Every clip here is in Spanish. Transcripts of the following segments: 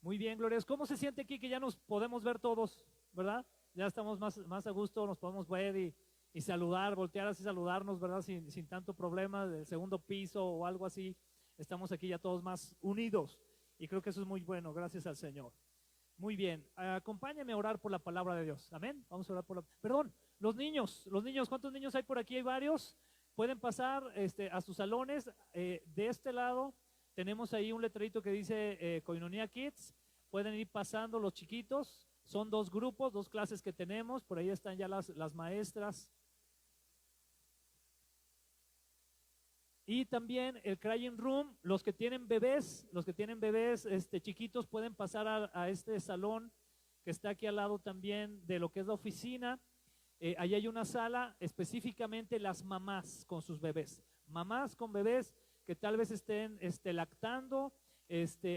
Muy bien, Gloria. ¿Cómo se siente aquí que ya nos podemos ver todos, verdad? Ya estamos más a gusto, nos podemos ver y saludar, voltear así, saludarnos, ¿verdad? Sin tanto problema del segundo piso o algo así. Estamos aquí ya todos más unidos y creo que eso es muy bueno, gracias al Señor. Muy bien, acompáñame a orar por la palabra de Dios. Amén. Vamos a orar por la... Perdón, los niños, ¿cuántos niños hay por aquí? Hay varios. Pueden pasar a sus salones. De este lado tenemos ahí un letrerito que dice Koinonia Kids. Pueden ir pasando los chiquitos. Son dos grupos, dos clases que tenemos. Por ahí están ya las maestras. Y también el Crying Room, los que tienen bebés chiquitos pueden pasar a este salón que está aquí al lado también de lo que es la oficina. Allí hay una sala específicamente las mamás con sus bebés. Mamás con bebés que tal vez estén lactando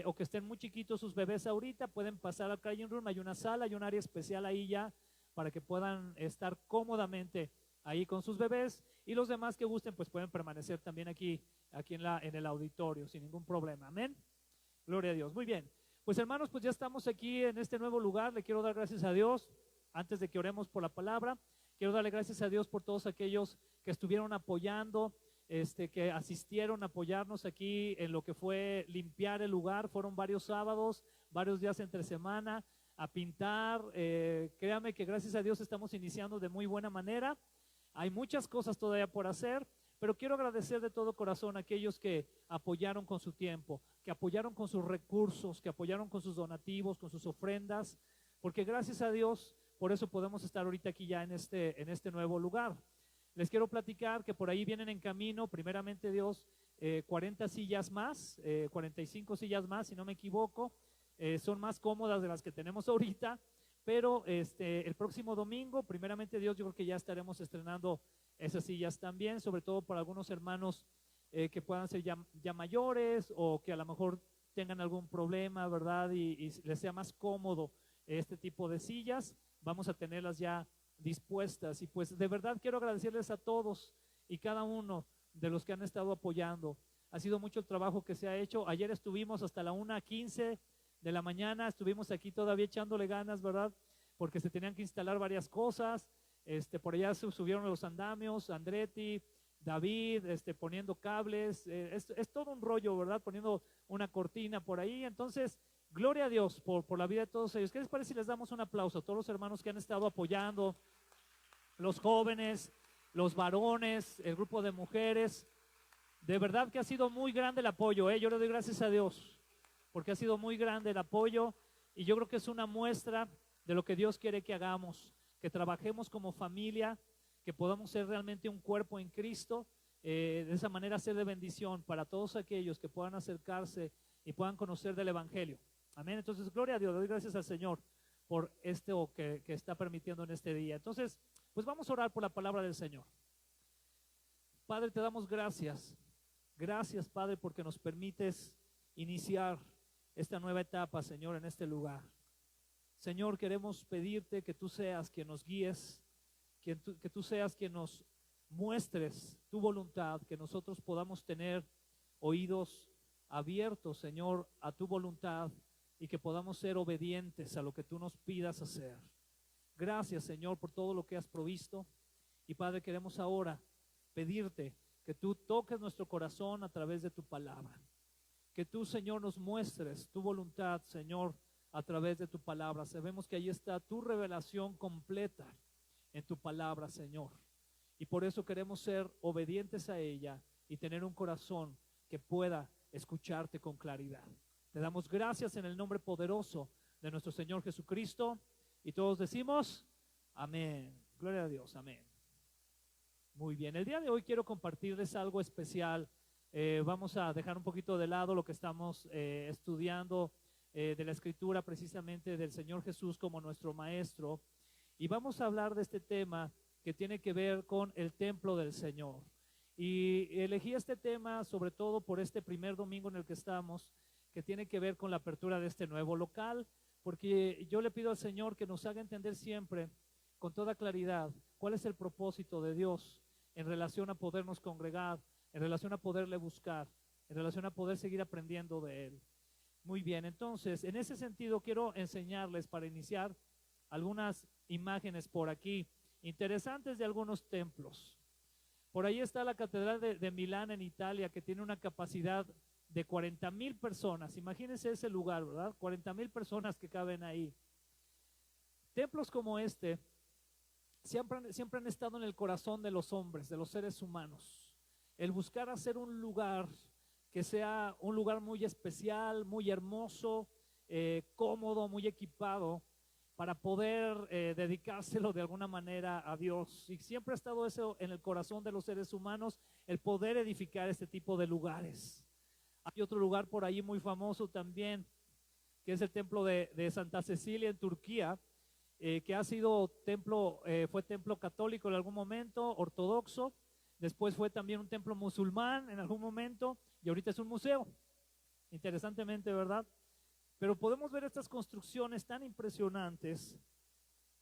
o que estén muy chiquitos sus bebés ahorita, pueden pasar al Crying Room. Hay una sala, hay un área especial ahí ya para que puedan estar cómodamente ahí con sus bebés, y los demás que gusten pues pueden permanecer también aquí en el auditorio sin ningún problema. Amén. Gloria a Dios. Muy bien. Pues hermanos, pues ya estamos aquí en este nuevo lugar. Le quiero dar gracias a Dios antes de que oremos por la palabra. Quiero darle gracias a Dios por todos aquellos que estuvieron apoyando, que asistieron a apoyarnos aquí en lo que fue limpiar el lugar. Fueron varios sábados, varios días entre semana a pintar. Créame que gracias a Dios estamos iniciando de muy buena manera. Hay muchas cosas todavía por hacer, pero quiero agradecer de todo corazón a aquellos que apoyaron con su tiempo, que apoyaron con sus recursos, que apoyaron con sus donativos, con sus ofrendas, porque gracias a Dios, por eso podemos estar ahorita aquí ya en este nuevo lugar. Les quiero platicar que por ahí vienen en camino, primeramente Dios, 40 sillas más, 45 sillas más, si no me equivoco. Son más cómodas de las que tenemos ahorita. Pero el próximo domingo, primeramente Dios, yo creo que ya estaremos estrenando esas sillas también, sobre todo para algunos hermanos que puedan ser ya mayores o que a lo mejor tengan algún problema, ¿verdad? Y les sea más cómodo este tipo de sillas. Vamos a tenerlas ya dispuestas. Y pues de verdad quiero agradecerles a todos y cada uno de los que han estado apoyando. Ha sido mucho el trabajo que se ha hecho. Ayer estuvimos hasta la 1:15 de la mañana, estuvimos aquí todavía echándole ganas, ¿verdad? Porque se tenían que instalar varias cosas. Por allá se subieron los andamios, Andretti, David, poniendo cables. Es todo un rollo, ¿verdad? Poniendo una cortina por ahí. Entonces, gloria a Dios por la vida de todos ellos. ¿Qué les parece si les damos un aplauso a todos los hermanos que han estado apoyando? Los jóvenes, los varones, el grupo de mujeres. De verdad que ha sido muy grande el apoyo, ¿eh? Yo le doy gracias a Dios, porque ha sido muy grande el apoyo, y yo creo que es una muestra de lo que Dios quiere que hagamos, que trabajemos como familia, que podamos ser realmente un cuerpo en Cristo, de esa manera ser de bendición para todos aquellos que puedan acercarse y puedan conocer del Evangelio. Amén. Entonces, gloria a Dios, le doy gracias al Señor por esto que está permitiendo en este día. Entonces, pues vamos a orar por la palabra del Señor. Padre, te damos gracias. Gracias, Padre, porque nos permites iniciar esta nueva etapa, Señor, en este lugar. Señor, queremos pedirte que tú seas quien nos guíes, que tú seas quien nos muestres tu voluntad, que nosotros podamos tener oídos abiertos, Señor, a tu voluntad, y que podamos ser obedientes a lo que tú nos pidas hacer. Gracias, Señor, por todo lo que has provisto. Y Padre, queremos ahora pedirte que tú toques nuestro corazón a través de tu palabra. Que tú, Señor, nos muestres tu voluntad, Señor, a través de tu palabra. Sabemos que ahí está tu revelación completa en tu palabra, Señor. Y por eso queremos ser obedientes a ella y tener un corazón que pueda escucharte con claridad. Te damos gracias en el nombre poderoso de nuestro Señor Jesucristo. Y todos decimos, amén. Gloria a Dios, amén. Muy bien, el día de hoy quiero compartirles algo especial. Vamos a dejar un poquito de lado lo que estamos estudiando de la Escritura, precisamente del Señor Jesús como nuestro Maestro, y vamos a hablar de este tema que tiene que ver con el templo del Señor. Y elegí este tema sobre todo por este primer domingo en el que estamos, que tiene que ver con la apertura de este nuevo local, porque yo le pido al Señor que nos haga entender siempre con toda claridad cuál es el propósito de Dios en relación a podernos congregar, en relación a poderle buscar, en relación a poder seguir aprendiendo de Él. Muy bien, entonces, en ese sentido quiero enseñarles para iniciar algunas imágenes por aquí, interesantes de algunos templos. Por ahí está la Catedral de Milán en Italia, que tiene una capacidad de 40,000 personas. Imagínense ese lugar, ¿verdad? 40,000 personas que caben ahí. Templos como este siempre han estado en el corazón de los hombres, de los seres humanos. El buscar hacer un lugar que sea un lugar muy especial, muy hermoso, cómodo, muy equipado, para poder dedicárselo de alguna manera a Dios. Y siempre ha estado eso en el corazón de los seres humanos, el poder edificar este tipo de lugares. Hay otro lugar por ahí muy famoso también, que es el templo de Santa Cecilia en Turquía, que ha sido templo, fue templo católico en algún momento, ortodoxo, después fue también un templo musulmán en algún momento, y ahorita es un museo, interesantemente, ¿verdad? Pero podemos ver estas construcciones tan impresionantes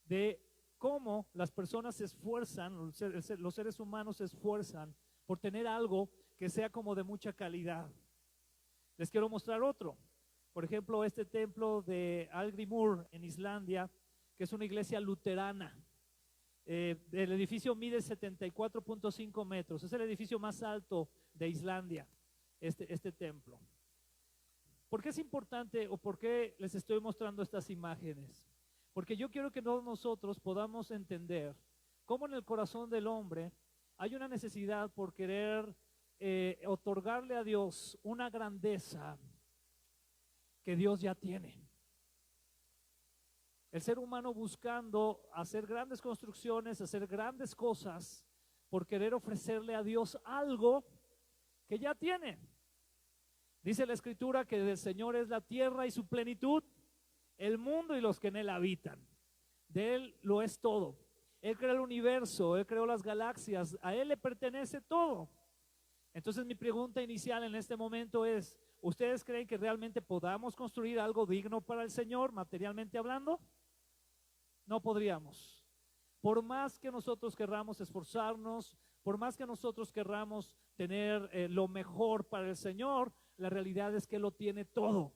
de cómo las personas se esfuerzan, los seres humanos se esfuerzan por tener algo que sea como de mucha calidad. Les quiero mostrar otro. Por ejemplo, este templo de Algrimur en Islandia, que es una iglesia luterana. El edificio mide 74.5 metros. Es el edificio más alto de Islandia, este templo. ¿Por qué es importante o por qué les estoy mostrando estas imágenes? Porque yo quiero que todos nosotros podamos entender cómo en el corazón del hombre hay una necesidad por querer otorgarle a Dios una grandeza que Dios ya tiene. El ser humano buscando hacer grandes construcciones, hacer grandes cosas, por querer ofrecerle a Dios algo que ya tiene. Dice la Escritura que del Señor es la tierra y su plenitud, el mundo y los que en él habitan. De él lo es todo. Él creó el universo, él creó las galaxias, a él le pertenece todo. Entonces mi pregunta inicial en este momento es, ¿ustedes creen que realmente podamos construir algo digno para el Señor, materialmente hablando? No podríamos. Por más que nosotros querramos esforzarnos, por más que nosotros querramos tener lo mejor para el Señor, la realidad es que Él lo tiene todo.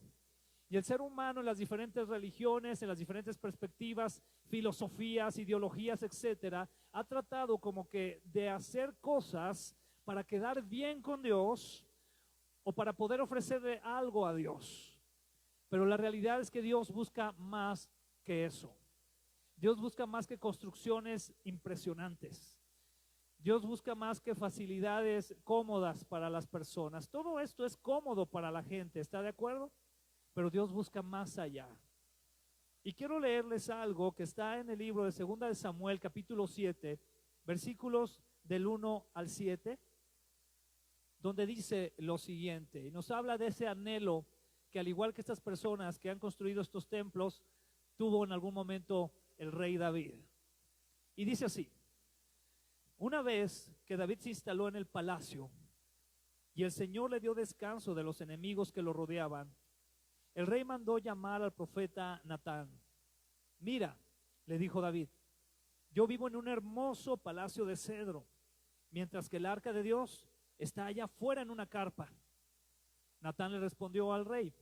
Y el ser humano en las diferentes religiones, en las diferentes perspectivas, filosofías, ideologías, etcétera, ha tratado como que de hacer cosas para quedar bien con Dios o para poder ofrecerle algo a Dios. Pero la realidad es que Dios busca más que eso. Dios busca más que construcciones impresionantes. Dios busca más que facilidades cómodas para las personas. Todo esto es cómodo para la gente, ¿está de acuerdo? Pero Dios busca más allá. Y quiero leerles algo que está en el libro de 2 de Samuel, capítulo 7, versículos del 1 al 7, donde dice lo siguiente, y nos habla de ese anhelo que al igual que estas personas que han construido estos templos, tuvo en algún momento el rey David. Y dice así: una vez que David se instaló en el palacio y el Señor le dio descanso de los enemigos que lo rodeaban, el rey mandó llamar al profeta Natán. Mira, le dijo David, yo vivo en un hermoso palacio de cedro, mientras que el arca de Dios está allá afuera en una carpa. Natán le respondió al rey,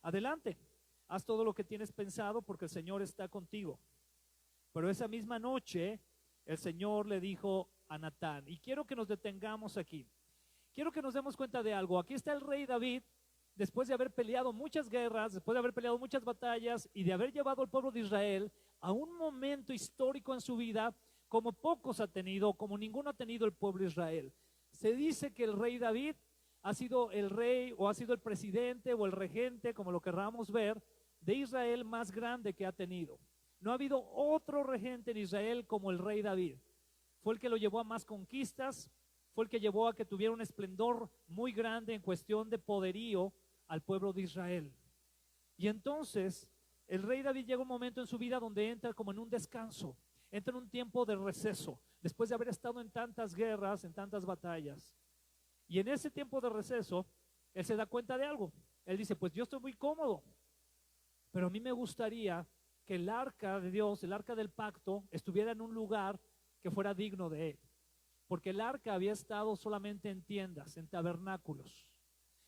adelante, haz todo lo que tienes pensado porque el Señor está contigo. Pero esa misma noche el Señor le dijo a Natán, y quiero que nos detengamos aquí, quiero que nos demos cuenta de algo. Aquí está el rey David, después de haber peleado muchas guerras, después de haber peleado muchas batallas y de haber llevado al pueblo de Israel a un momento histórico en su vida como pocos ha tenido, como ninguno ha tenido el pueblo de Israel. Se dice que el rey David ha sido el rey o ha sido el presidente o el regente, como lo querramos ver, de Israel más grande que ha tenido. No ha habido otro regente en Israel como el rey David. Fue el que lo llevó a más conquistas, fue el que llevó a que tuviera un esplendor muy grande en cuestión de poderío al pueblo de Israel. Y entonces el rey David llega un momento en su vida donde entra como en un descanso, entra en un tiempo de receso, después de haber estado en tantas guerras, en tantas batallas. Y en ese tiempo de receso, él se da cuenta de algo. Él dice, pues yo estoy muy cómodo, pero a mí me gustaría que el arca de Dios, el arca del pacto, estuviera en un lugar que fuera digno de él. Porque el arca había estado solamente en tiendas, en tabernáculos.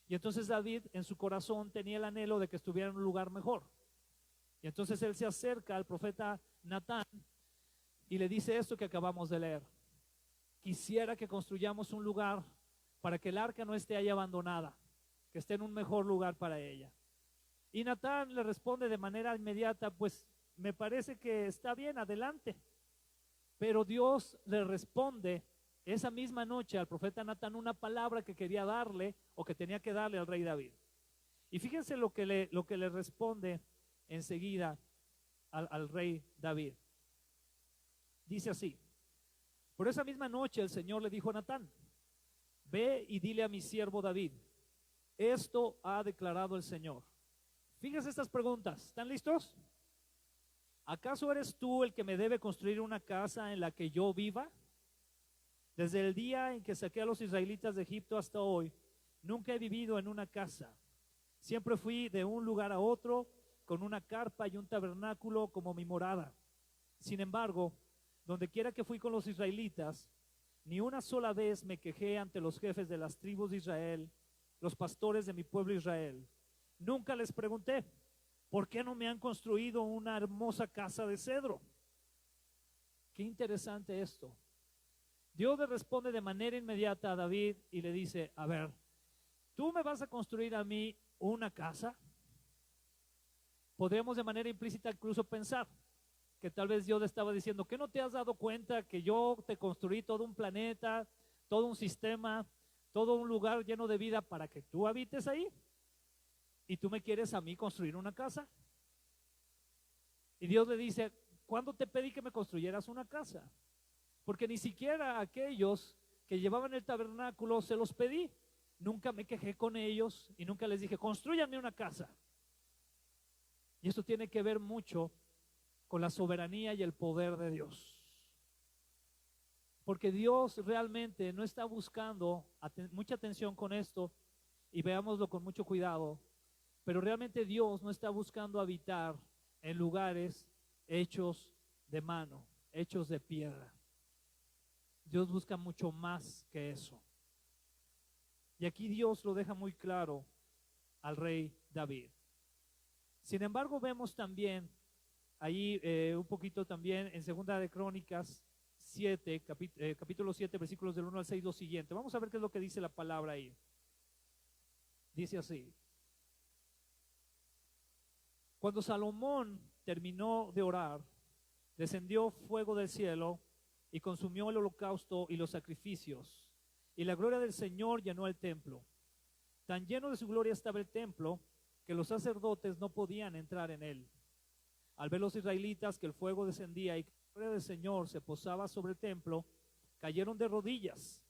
Y entonces David en su corazón tenía el anhelo de que estuviera en un lugar mejor. Y entonces él se acerca al profeta Natán y le dice esto que acabamos de leer. Quisiera que construyamos un lugar para que el arca no esté ahí abandonada, que esté en un mejor lugar para ella. Y Natán le responde de manera inmediata, pues me parece que está bien, adelante. Pero Dios le responde esa misma noche al profeta Natán una palabra que quería darle o que tenía que darle al rey David. Y fíjense lo que le responde enseguida al rey David. Dice así: por esa misma noche el Señor le dijo a Natán: ve y dile a mi siervo David, esto ha declarado el Señor. Fíjense estas preguntas, ¿están listos? ¿Acaso eres tú el que me debe construir una casa en la que yo viva? Desde el día en que saqué a los israelitas de Egipto hasta hoy, nunca he vivido en una casa. Siempre fui de un lugar a otro con una carpa y un tabernáculo como mi morada. Sin embargo, donde quiera que fui con los israelitas, ni una sola vez me quejé ante los jefes de las tribus de Israel, los pastores de mi pueblo Israel. Nunca les pregunté, ¿por qué no me han construido una hermosa casa de cedro? Qué interesante esto. Dios le responde de manera inmediata a David y le dice: a ver, ¿tú me vas a construir a mí una casa? Podríamos de manera implícita incluso pensar que tal vez Dios le estaba diciendo: ¿qué no te has dado cuenta que yo te construí todo un planeta, todo un sistema, todo un lugar lleno de vida para que tú habites ahí? ¿Y tú me quieres a mí construir una casa? Y Dios le dice: ¿cuándo te pedí que me construyeras una casa? Porque ni siquiera a aquellos que llevaban el tabernáculo se los pedí. Nunca me quejé con ellos y nunca les dije: construyanme una casa. Y esto tiene que ver mucho con la soberanía y el poder de Dios. Porque Dios realmente no está buscando mucha atención con esto, y veámoslo con mucho cuidado, pero realmente Dios no está buscando habitar en lugares hechos de mano, hechos de piedra. Dios busca mucho más que eso. Y aquí Dios lo deja muy claro al rey David. Sin embargo, vemos también ahí un poquito también en Segunda de Crónicas 7, capítulo 7, versículos del 1 al 6, lo siguiente. Vamos a ver qué es lo que dice la palabra ahí. Dice así: cuando Salomón terminó de orar, descendió fuego del cielo y consumió el holocausto y los sacrificios, y la gloria del Señor llenó el templo. Tan lleno de su gloria estaba el templo que los sacerdotes no podían entrar en él. Al ver los israelitas que el fuego descendía y que la gloria del Señor se posaba sobre el templo, cayeron de rodillas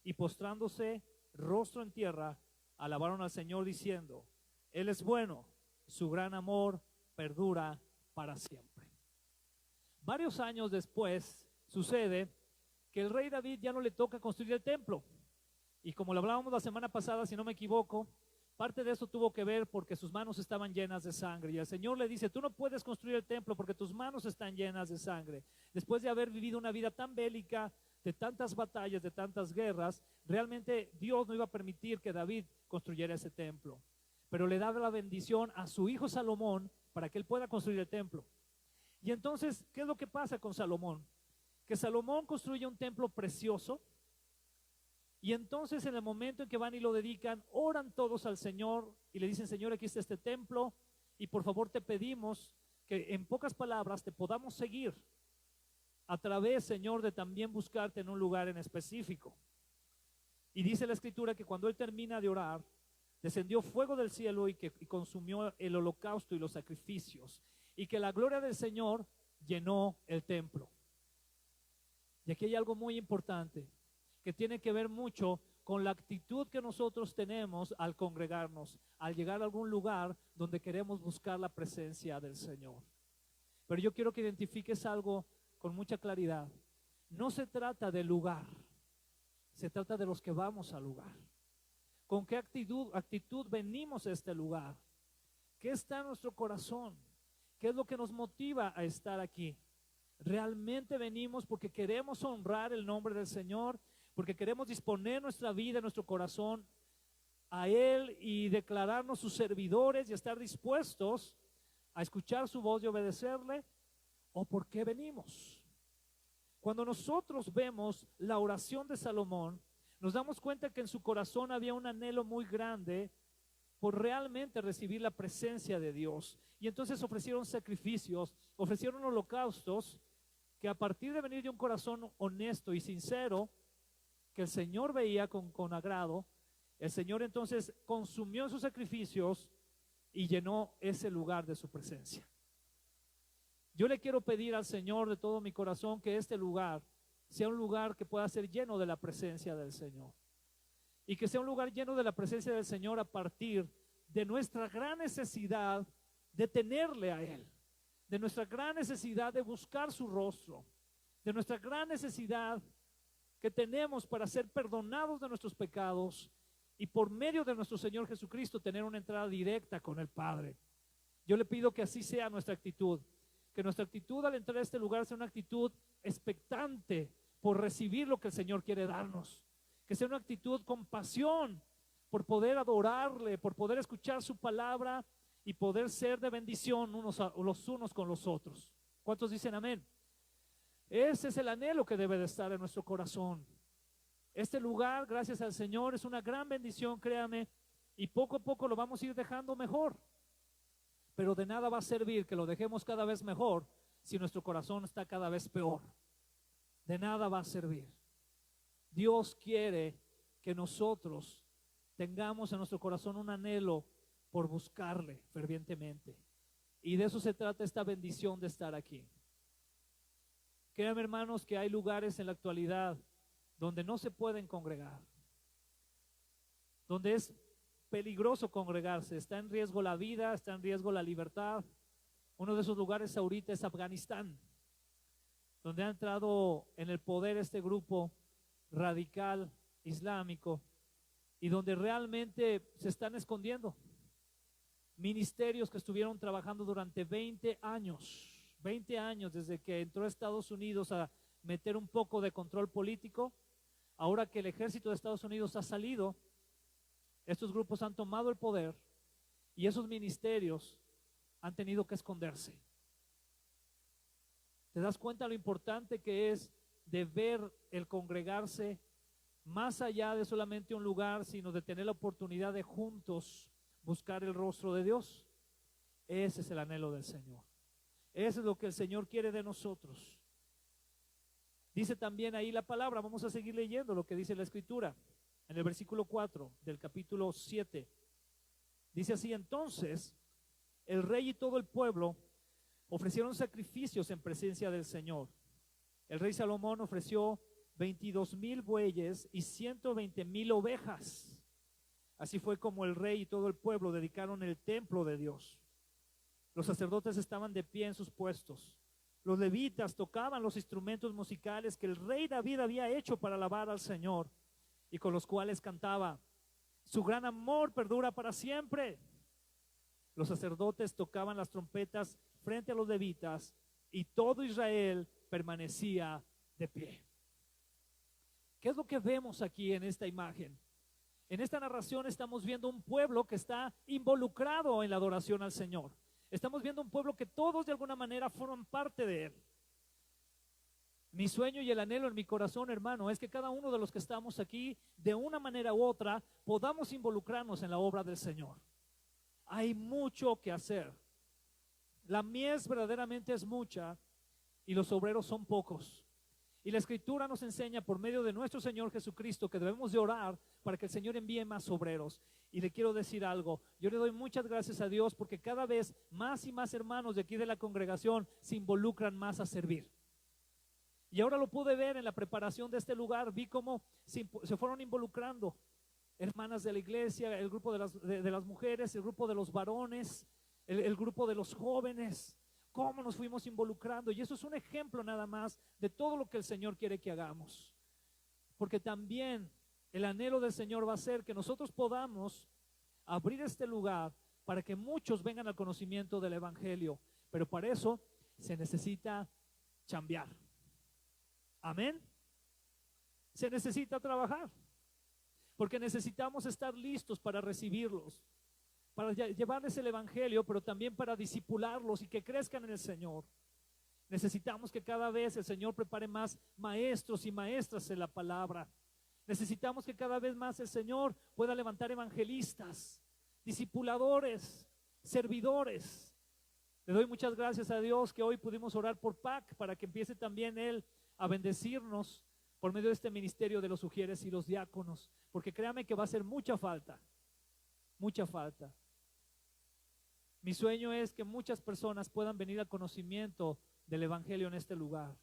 y postrándose rostro en tierra, alabaron al Señor diciendo: Él es bueno, su gran amor perdura para siempre. Varios años después sucede que el rey David ya no le toca construir el templo. Y como lo hablábamos la semana pasada, si no me equivoco, parte de eso tuvo que ver porque sus manos estaban llenas de sangre. Y el Señor le dice: tú no puedes construir el templo porque tus manos están llenas de sangre. Después de haber vivido una vida tan bélica, de tantas batallas, de tantas guerras, realmente Dios no iba a permitir que David construyera ese templo. Pero le da la bendición a su hijo Salomón para que él pueda construir el templo. Y entonces, ¿qué es lo que pasa con Salomón? Que Salomón construye un templo precioso. Y entonces en el momento en que van y lo dedican, oran todos al Señor y le dicen: Señor, aquí está este templo y por favor te pedimos que en pocas palabras te podamos seguir a través, Señor, de también buscarte en un lugar en específico. Y dice la Escritura que cuando él termina de orar, descendió fuego del cielo y consumió el holocausto y los sacrificios, y que la gloria del Señor llenó el templo. Y aquí hay algo muy importante que tiene que ver mucho con la actitud que nosotros tenemos al congregarnos, al llegar a algún lugar donde queremos buscar la presencia del Señor. Pero yo quiero que identifiques algo con mucha claridad. No se trata del lugar, se trata de los que vamos al lugar. ¿Con qué actitud venimos a este lugar? ¿Qué está en nuestro corazón? ¿Qué es lo que nos motiva a estar aquí? ¿Realmente venimos porque queremos honrar el nombre del Señor? Porque queremos disponer nuestra vida, nuestro corazón a Él y declararnos sus servidores y estar dispuestos a escuchar su voz y obedecerle? ¿O por qué venimos? Cuando nosotros vemos la oración de Salomón, nos damos cuenta que en su corazón había un anhelo muy grande por realmente recibir la presencia de Dios. Y entonces ofrecieron sacrificios, ofrecieron holocaustos, que a partir de venir de un corazón honesto y sincero, que el Señor veía con agrado, el Señor entonces consumió sus sacrificios y llenó ese lugar de su presencia. Yo le quiero pedir al Señor de todo mi corazón que este lugar sea un lugar que pueda ser lleno de la presencia del Señor. Y que sea un lugar lleno de la presencia del Señor a partir de nuestra gran necesidad de tenerle a Él, de nuestra gran necesidad de buscar su rostro, de nuestra gran necesidad que tenemos para ser perdonados de nuestros pecados y por medio de nuestro Señor Jesucristo tener una entrada directa con el Padre. Yo le pido que así sea nuestra actitud, que nuestra actitud al entrar a este lugar sea una actitud expectante por recibir lo que el Señor quiere darnos, que sea una actitud con pasión por poder adorarle, por poder escuchar su palabra y poder ser de bendición los unos con los otros. ¿Cuántos dicen amén? Ese es el anhelo que debe de estar en nuestro corazón. Este lugar, gracias al Señor, es una gran bendición, créame, y poco a poco lo vamos a ir dejando mejor. Pero de nada va a servir que lo dejemos cada vez mejor si nuestro corazón está cada vez peor. De nada va a servir. Dios quiere que nosotros tengamos en nuestro corazón un anhelo por buscarle fervientemente. Y de eso se trata esta bendición de estar aquí. Créanme, hermanos, que hay lugares en la actualidad donde no se pueden congregar, donde es peligroso congregarse, está en riesgo la vida, está en riesgo la libertad. Uno de esos lugares ahorita es Afganistán, donde ha entrado en el poder este grupo radical islámico y donde realmente se están escondiendo ministerios que estuvieron trabajando durante 20 años desde que entró a Estados Unidos a meter un poco de control político. Ahora que el ejército de Estados Unidos ha salido, estos grupos han tomado el poder y esos ministerios han tenido que esconderse. ¿Te das cuenta lo importante que es de ver el congregarse más allá de solamente un lugar, sino de tener la oportunidad de juntos buscar el rostro de Dios? Ese es el anhelo del Señor. Eso es lo que el Señor quiere de nosotros. Dice también ahí la palabra, vamos a seguir leyendo lo que dice la Escritura. En el versículo 4 del capítulo 7, dice así: entonces el rey y todo el pueblo ofrecieron sacrificios en presencia del Señor. El rey Salomón ofreció 22,000 bueyes y 120,000 ovejas. Así fue como el rey y todo el pueblo dedicaron el templo de Dios. Los sacerdotes estaban de pie en sus puestos. Los levitas tocaban los instrumentos musicales que el rey David había hecho para alabar al Señor y con los cuales cantaba: su gran amor perdura para siempre. Los sacerdotes tocaban las trompetas frente a los levitas y todo Israel permanecía de pie. ¿Qué es lo que vemos aquí en esta imagen? En esta narración estamos viendo un pueblo que está involucrado en la adoración al Señor. Estamos viendo un pueblo que todos de alguna manera forman parte de él. Mi sueño y el anhelo en mi corazón, hermano, es que cada uno de los que estamos aquí, de una manera u otra, podamos involucrarnos en la obra del Señor. Hay mucho que hacer. La mies verdaderamente es mucha y los obreros son pocos. Y la Escritura nos enseña por medio de nuestro Señor Jesucristo que debemos de orar para que el Señor envíe más obreros. Y le quiero decir algo, yo le doy muchas gracias a Dios porque cada vez más y más hermanos de aquí de la congregación se involucran más a servir. Y ahora lo pude ver en la preparación de este lugar, vi cómo se fueron involucrando hermanas de la iglesia, el grupo de las mujeres, el grupo de los varones, el grupo de los jóvenes, cómo nos fuimos involucrando. Y eso es un ejemplo nada más de todo lo que el Señor quiere que hagamos. Porque también el anhelo del Señor va a ser que nosotros podamos abrir este lugar para que muchos vengan al conocimiento del Evangelio. Pero para eso se necesita chambear. Amén. Se necesita trabajar. porque necesitamos estar listos para recibirlos, para llevarles el evangelio, pero también para discipularlos y que crezcan en el Señor. Necesitamos que cada vez el Señor prepare más maestros y maestras en la palabra. Necesitamos que cada vez más el Señor pueda levantar evangelistas, discipuladores, servidores. Le doy muchas gracias a Dios que hoy pudimos orar por PAC para que empiece también Él a bendecirnos por medio de este ministerio de los ujieres y los diáconos, porque créame que va a hacer mucha falta, mucha falta. Mi sueño es que muchas personas puedan venir al conocimiento del evangelio en este lugar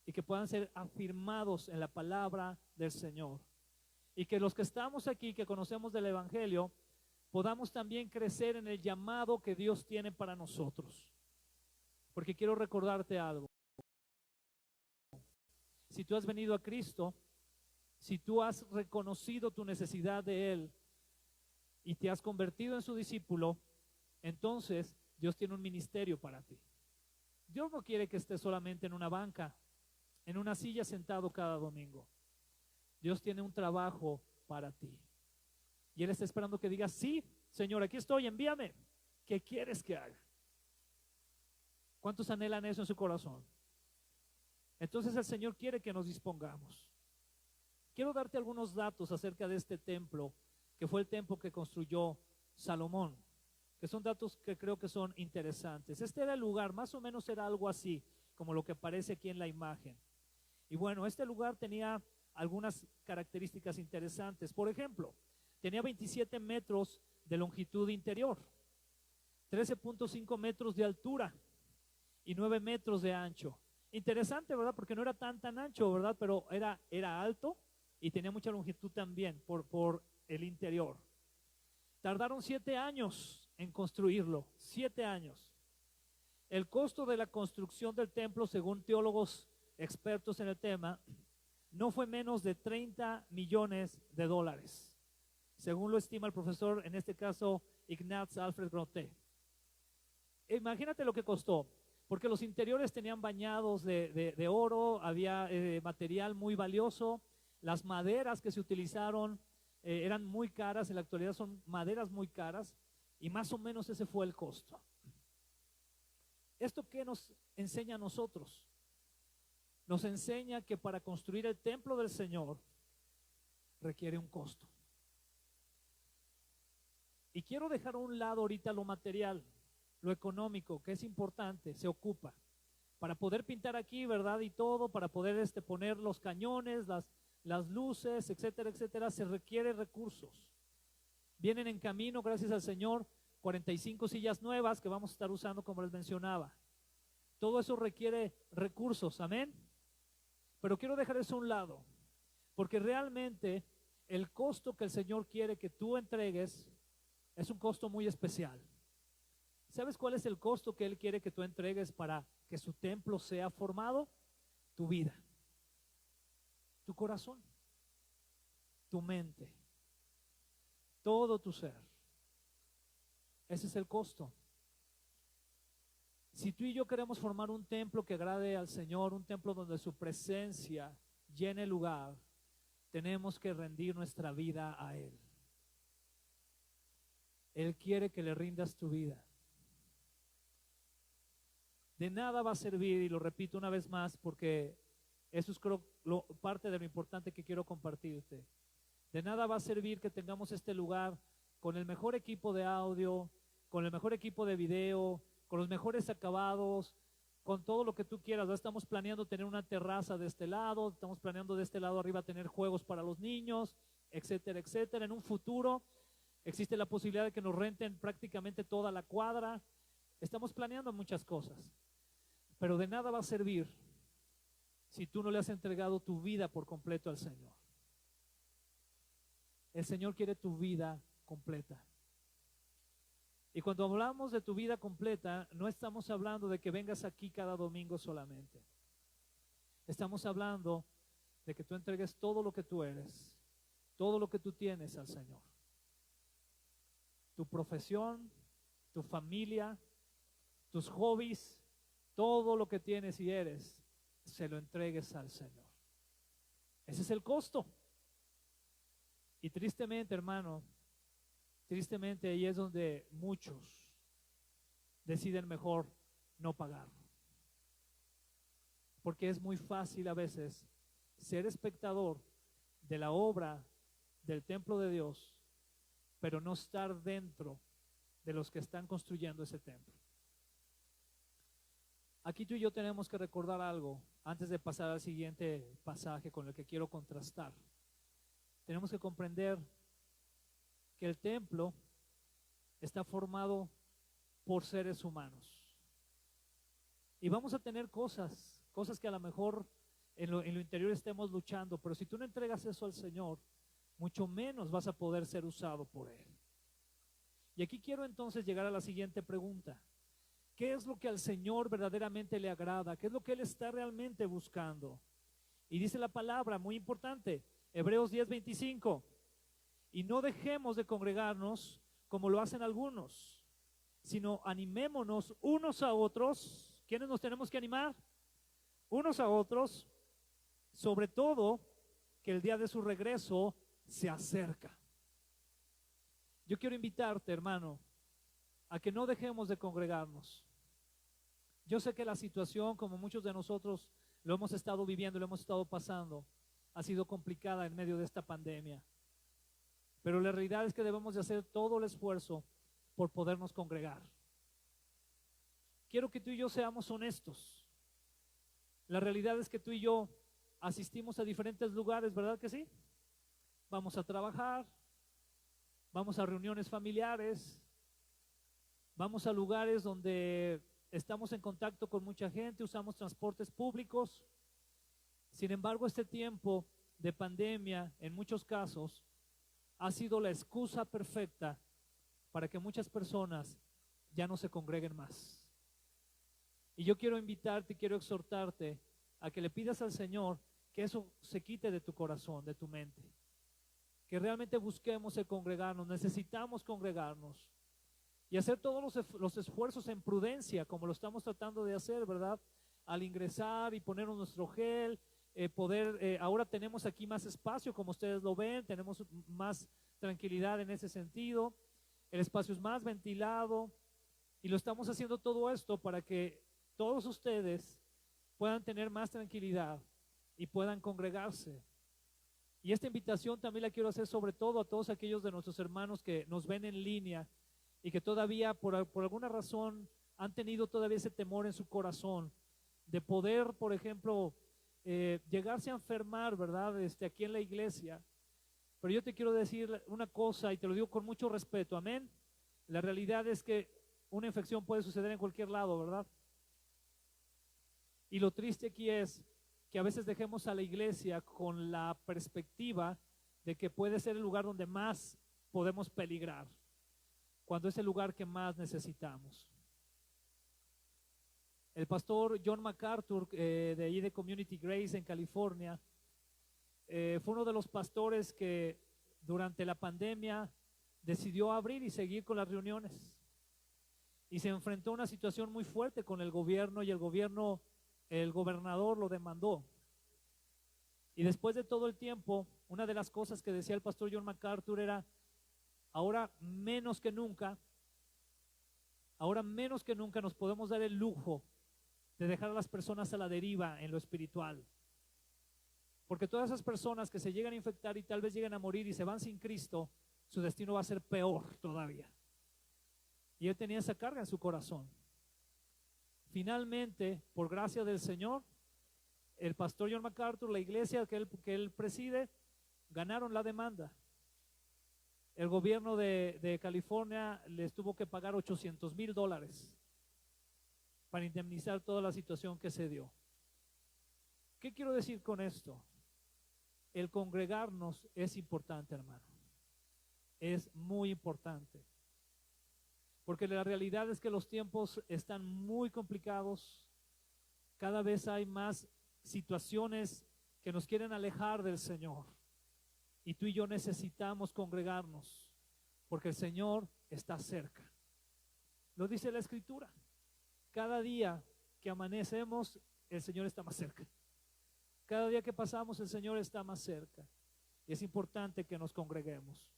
y que puedan ser afirmados en la palabra del Señor, y que los que estamos aquí, que conocemos del evangelio, podamos también crecer en el llamado que Dios tiene para nosotros. Porque quiero recordarte algo: si tú has venido a Cristo, si tú has reconocido tu necesidad de Él y te has convertido en su discípulo, entonces Dios tiene un ministerio para ti. Dios no quiere que estés solamente en una banca, en una silla sentado cada domingo. Dios tiene un trabajo para ti. Y Él está esperando que digas: sí, Señor, aquí estoy, envíame. ¿Qué quieres que haga? ¿Cuántos anhelan eso en su corazón? Entonces el Señor quiere que nos dispongamos. Quiero darte algunos datos acerca de este templo, que fue el templo que construyó Salomón, que son datos que creo que son interesantes. Este era el lugar, más o menos era algo así, como lo que aparece aquí en la imagen. Y bueno, este lugar tenía algunas características interesantes. Por ejemplo, tenía 27 metros de longitud interior, 13.5 metros de altura y 9 metros de ancho. Interesante, ¿verdad? Porque no era tan ancho, ¿verdad? Pero era alto y tenía mucha longitud también por el interior. Tardaron 7 años en construirlo, 7 años. El costo de la construcción del templo, según teólogos expertos en el tema, no fue menos de $30 millones, según lo estima el profesor, en este caso Ignaz Alfred Grote. Imagínate lo que costó, porque los interiores tenían bañados de oro, había material muy valioso, las maderas que se utilizaron eran muy caras, en la actualidad son maderas muy caras, y más o menos ese fue el costo. ¿Esto qué nos enseña a nosotros? Nos enseña que para construir el templo del Señor requiere un costo. Y quiero dejar a un lado ahorita lo material, lo económico, que es importante, se ocupa. Para poder pintar aquí, ¿verdad? Y todo, para poder poner los cañones, las luces, etcétera, etcétera, se requiere recursos. Vienen en camino, gracias al Señor, 45 sillas nuevas que vamos a estar usando, como les mencionaba. Todo eso requiere recursos, amén. Pero quiero dejar eso a un lado, porque realmente el costo que el Señor quiere que tú entregues es un costo muy especial. ¿Sabes cuál es el costo que Él quiere que tú entregues para que su templo sea formado? Tu vida, tu corazón, tu mente, todo tu ser. Ese es el costo. Si tú y yo queremos formar un templo que agrade al Señor, un templo donde su presencia llene el lugar, tenemos que rendir nuestra vida a Él. Él quiere que le rindas tu vida. De nada va a servir, y lo repito una vez más porque eso es parte de lo importante que quiero compartirte. De nada va a servir que tengamos este lugar con el mejor equipo de audio, con el mejor equipo de video, con los mejores acabados, con todo lo que tú quieras. Ya estamos planeando tener una terraza de este lado, estamos planeando de este lado arriba tener juegos para los niños, etcétera, etcétera. En un futuro existe la posibilidad de que nos renten prácticamente toda la cuadra. Estamos planeando muchas cosas, pero de nada va a servir si tú no le has entregado tu vida por completo al Señor. El Señor quiere tu vida completa. Y cuando hablamos de tu vida completa, no estamos hablando de que vengas aquí cada domingo solamente. Estamos hablando de que tú entregues todo lo que tú eres, todo lo que tú tienes al Señor. Tu profesión, tu familia, tus hobbies, todo lo que tienes y eres, se lo entregues al Señor. Ese es el costo. Y tristemente, hermano, tristemente ahí es donde muchos deciden mejor no pagar. Porque es muy fácil a veces ser espectador de la obra del templo de Dios, pero no estar dentro de los que están construyendo ese templo. Aquí tú y yo tenemos que recordar algo antes de pasar al siguiente pasaje con el que quiero contrastar. Tenemos que comprender que el templo está formado por seres humanos. Y vamos a tener cosas que a lo mejor en lo interior estemos luchando, pero si tú no entregas eso al Señor, mucho menos vas a poder ser usado por Él. Y aquí quiero entonces llegar a la siguiente pregunta. ¿Qué es lo que al Señor verdaderamente le agrada? ¿Qué es lo que Él está realmente buscando? Y dice la palabra, muy importante, Hebreos 10:25, y no dejemos de congregarnos como lo hacen algunos, sino animémonos unos a otros. ¿Quiénes nos tenemos que animar? Unos a otros, sobre todo que el día de su regreso se acerca. Yo quiero invitarte, hermano, a que no dejemos de congregarnos. Yo sé que la situación, como muchos de nosotros lo hemos estado viviendo, lo hemos estado pasando, ha sido complicada en medio de esta pandemia. Pero la realidad es que debemos de hacer todo el esfuerzo por podernos congregar. Quiero que tú y yo seamos honestos. La realidad es que tú y yo asistimos a diferentes lugares, ¿verdad que sí? Vamos a trabajar, vamos a reuniones familiares, vamos a lugares donde estamos en contacto con mucha gente, usamos transportes públicos. Sin embargo, este tiempo de pandemia, en muchos casos, ha sido la excusa perfecta para que muchas personas ya no se congreguen más. Y yo quiero invitarte, quiero exhortarte a que le pidas al Señor que eso se quite de tu corazón, de tu mente. Que realmente busquemos el congregarnos, necesitamos congregarnos. Y hacer todos los esfuerzos en prudencia, como lo estamos tratando de hacer, ¿verdad? Al ingresar y ponernos nuestro gel, ahora tenemos aquí más espacio, como ustedes lo ven, tenemos más tranquilidad en ese sentido, el espacio es más ventilado, y lo estamos haciendo todo esto para que todos ustedes puedan tener más tranquilidad y puedan congregarse. Y esta invitación también la quiero hacer sobre todo a todos aquellos de nuestros hermanos que nos ven en línea y que todavía por alguna razón han tenido todavía ese temor en su corazón de poder, por ejemplo, llegarse a enfermar, ¿verdad? Aquí en la iglesia. Pero yo te quiero decir una cosa y te lo digo con mucho respeto, amén. La realidad es que una infección puede suceder en cualquier lado, ¿verdad? Y lo triste aquí es que a veces dejemos a la iglesia con la perspectiva de que puede ser el lugar donde más podemos peligrar, cuando es el lugar que más necesitamos. El pastor John MacArthur, de ahí de Community Grace en California, fue uno de los pastores que durante la pandemia decidió abrir y seguir con las reuniones. Y se enfrentó a una situación muy fuerte con el gobierno y el gobernador lo demandó. Y después de todo el tiempo, una de las cosas que decía el pastor John MacArthur era, ahora menos que nunca nos podemos dar el lujo de dejar a las personas a la deriva en lo espiritual. Porque todas esas personas que se llegan a infectar y tal vez lleguen a morir y se van sin Cristo, su destino va a ser peor todavía. Y él tenía esa carga en su corazón. Finalmente, por gracia del Señor, el pastor John MacArthur, la iglesia que él preside, ganaron la demanda. El gobierno de California les tuvo que pagar $800,000 para indemnizar toda la situación que se dio. ¿Qué quiero decir con esto? El congregarnos es importante, hermano. Es muy importante. Porque la realidad es que los tiempos están muy complicados. Cada vez hay más situaciones que nos quieren alejar del Señor. Y tú y yo necesitamos congregarnos, porque el Señor está cerca. Lo dice la Escritura. Cada día que amanecemos, el Señor está más cerca. Cada día que pasamos, el Señor está más cerca. y es importante que nos congreguemos.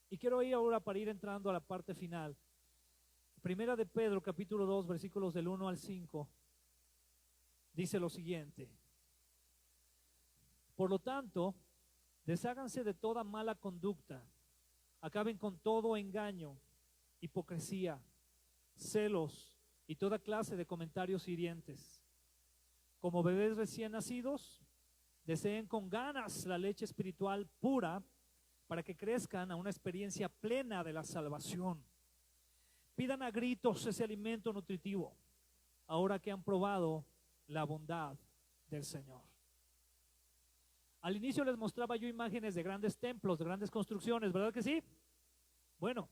Y quiero ir ahora para ir entrando a la parte final. Primera de Pedro, capítulo 2, versículos del 1 al 5, dice lo siguiente: por lo tanto, desháganse de toda mala conducta, acaben con todo engaño, hipocresía, celos y toda clase de comentarios hirientes. Como bebés recién nacidos, deseen con ganas la leche espiritual pura para que crezcan a una experiencia plena de la salvación. Pidan a gritos ese alimento nutritivo, ahora que han probado la bondad del Señor. Al inicio les mostraba yo imágenes de grandes templos, de grandes construcciones, ¿verdad que sí? Bueno,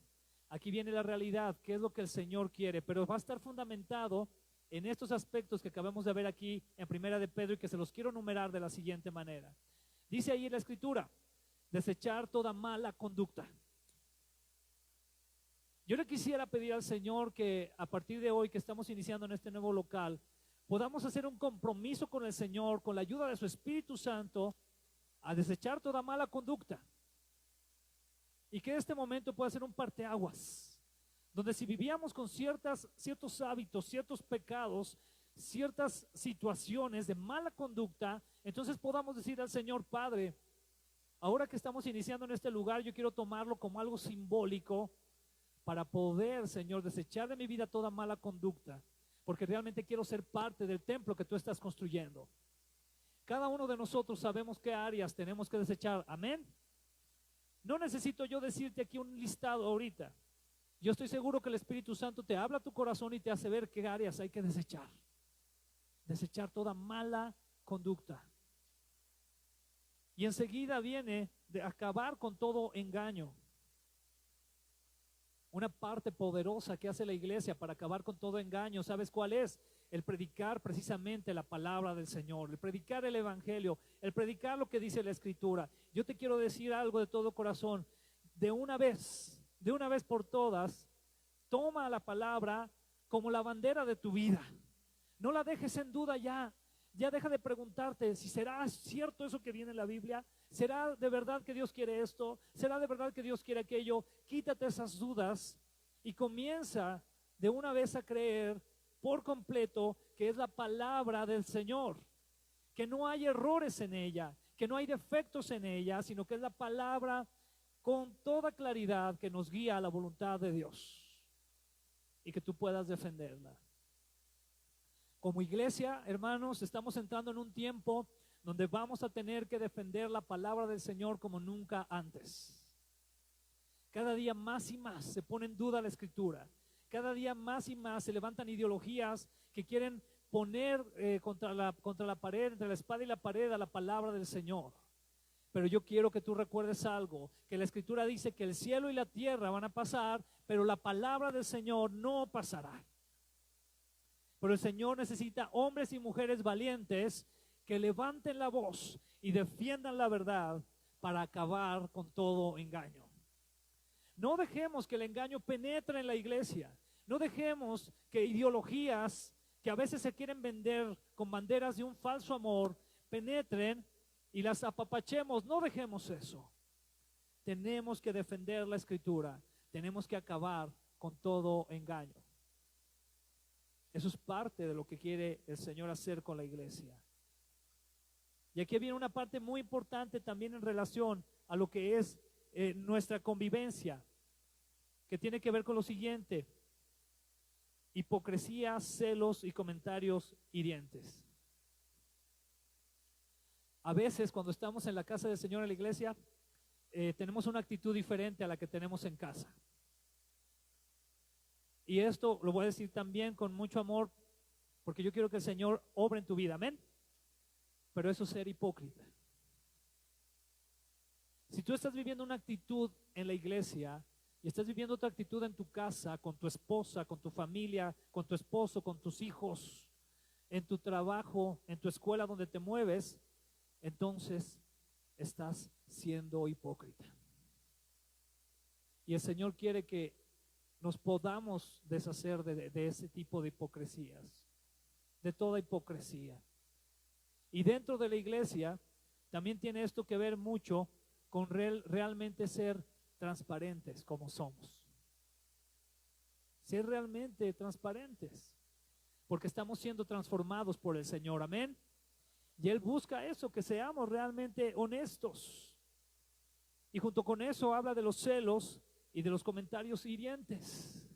aquí viene la realidad, qué es lo que el Señor quiere, pero va a estar fundamentado en estos aspectos que acabamos de ver aquí en Primera de Pedro y que se los quiero enumerar de la siguiente manera. Dice ahí en la Escritura: desechar toda mala conducta. Yo le quisiera pedir al Señor que a partir de hoy que estamos iniciando en este nuevo local, podamos hacer un compromiso con el Señor, con la ayuda de su Espíritu Santo, a desechar toda mala conducta. Y que este momento pueda ser un parteaguas, donde si vivíamos con ciertos hábitos, ciertos pecados, ciertas situaciones de mala conducta, entonces podamos decir al Señor: Padre, ahora que estamos iniciando en este lugar, yo quiero tomarlo como algo simbólico para poder, Señor, desechar de mi vida toda mala conducta, porque realmente quiero ser parte del templo que tú estás construyendo. Cada uno de nosotros sabemos qué áreas tenemos que desechar. Amén. No necesito yo decirte aquí un listado ahorita. Yo estoy seguro que el Espíritu Santo te habla a tu corazón y te hace ver qué áreas hay que desechar. Desechar toda mala conducta. Y enseguida viene de acabar con todo engaño. Una parte poderosa que hace la iglesia para acabar con todo engaño, ¿sabes cuál es? El predicar precisamente la palabra del Señor, el predicar el Evangelio, el predicar lo que dice la Escritura. Yo te quiero decir algo de todo corazón: de una vez por todas, toma la palabra como la bandera de tu vida. No la dejes en duda ya. Ya deja de preguntarte si será cierto eso que viene en la Biblia. ¿Será de verdad que Dios quiere esto? ¿Será de verdad que Dios quiere aquello? Quítate esas dudas y comienza de una vez a creer por completo que es la palabra del Señor, que no hay errores en ella, que no hay defectos en ella, sino que es la palabra con toda claridad que nos guía a la voluntad de Dios y que tú puedas defenderla. Como iglesia, hermanos, estamos entrando en un tiempo donde vamos a tener que defender la palabra del Señor como nunca antes. Cada día más y más se pone en duda la Escritura. Cada día más y más se levantan ideologías que quieren poner contra la pared, entre la espada y la pared, a la palabra del Señor. Pero yo quiero que tú recuerdes algo, que la Escritura dice que el cielo y la tierra van a pasar, pero la palabra del Señor no pasará. Pero el Señor necesita hombres y mujeres valientes que levanten la voz y defiendan la verdad para acabar con todo engaño. No dejemos que el engaño penetre en la iglesia. No dejemos que ideologías que a veces se quieren vender con banderas de un falso amor penetren y las apapachemos. No dejemos eso. Tenemos que defender la Escritura. Tenemos que acabar con todo engaño. Eso es parte de lo que quiere el Señor hacer con la iglesia. Y aquí viene una parte muy importante también en relación a lo que es nuestra convivencia, que tiene que ver con lo siguiente: hipocresía, celos y comentarios hirientes. A veces cuando estamos en la casa del Señor, en la iglesia, tenemos una actitud diferente a la que tenemos en casa. Y esto lo voy a decir también con mucho amor, porque yo quiero que el Señor obre en tu vida, amén. Pero eso es ser hipócrita. Si tú estás viviendo una actitud en la iglesia y estás viviendo otra actitud en tu casa, con tu esposa, con tu familia, con tu esposo, con tus hijos, en tu trabajo, en tu escuela donde te mueves, entonces estás siendo hipócrita. Y el Señor quiere que nos podamos deshacer de ese tipo de hipocresías, de toda hipocresía. Y dentro de la iglesia también tiene esto que ver mucho con realmente ser transparentes como somos. Ser realmente transparentes, porque estamos siendo transformados por el Señor, amén. Y Él busca eso, que seamos realmente honestos. Y junto con eso habla de los celos y de los comentarios hirientes.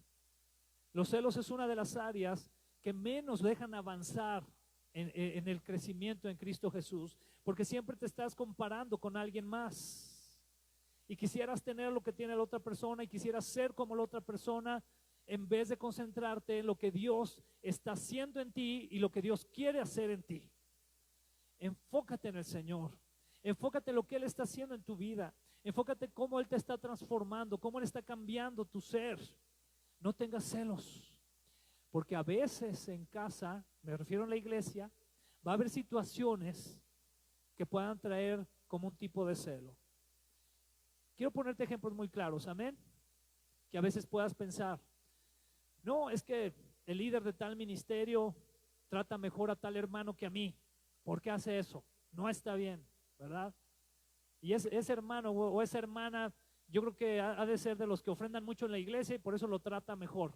Los celos es una de las áreas que menos dejan avanzar en el crecimiento en Cristo Jesús, porque siempre te estás comparando con alguien más y quisieras tener lo que tiene la otra persona y quisieras ser como la otra persona, en vez de concentrarte en lo que Dios está haciendo en ti y lo que Dios quiere hacer en ti. Enfócate en el Señor, enfócate en lo que Él está haciendo en tu vida, enfócate cómo Él te está transformando, cómo Él está cambiando tu ser. No tengas celos, porque a veces en casa, me refiero a la iglesia, va a haber situaciones que puedan traer como un tipo de celo. Quiero ponerte ejemplos muy claros, amén. Que a veces puedas pensar, no, es que el líder de tal ministerio trata mejor a tal hermano que a mí. ¿Por qué hace eso? No está bien, ¿verdad? Y ese hermano o esa hermana, yo creo que ha de ser de los que ofrendan mucho en la iglesia y por eso lo trata mejor.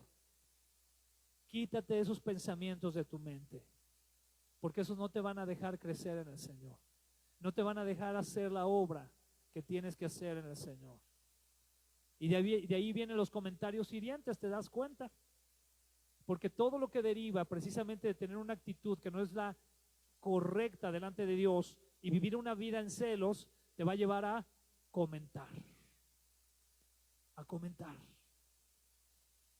Quítate esos pensamientos de tu mente, porque esos no te van a dejar crecer en el Señor. No te van a dejar hacer la obra que tienes que hacer en el Señor. Y de ahí vienen los comentarios hirientes, ¿te das cuenta? Porque todo lo que deriva precisamente de tener una actitud que no es la correcta delante de Dios y vivir una vida en celos, te va a llevar a comentar. A comentar.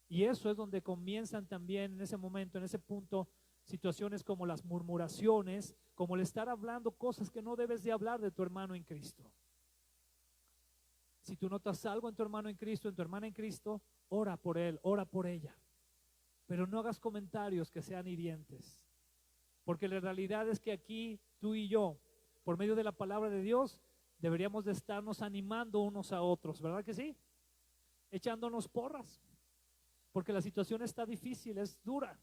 Y eso es donde comienzan también en ese momento, en ese punto, situaciones como las murmuraciones, como el estar hablando cosas que no debes de hablar de tu hermano en Cristo. Si tú notas algo en tu hermano en Cristo, en tu hermana en Cristo, ora por él, ora por ella. Pero no hagas comentarios que sean hirientes. Porque la realidad es que aquí tú y yo, por medio de la palabra de Dios, deberíamos de estarnos animando unos a otros, ¿verdad que sí? Echándonos porras. Porque la situación está difícil, es dura.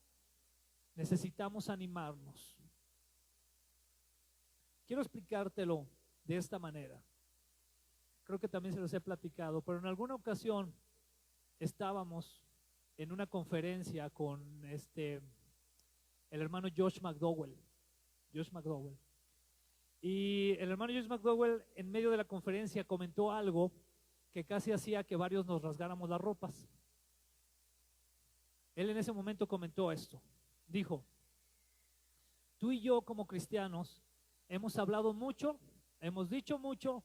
Necesitamos animarnos. Quiero explicártelo de esta manera. Creo que también se los he platicado, pero en alguna ocasión estábamos en una conferencia con el hermano Josh McDowell. Y el hermano Josh McDowell en medio de la conferencia comentó algo que casi hacía que varios nos rasgáramos las ropas. Él en ese momento comentó esto. Dijo, tú y yo como cristianos hemos hablado mucho, hemos dicho mucho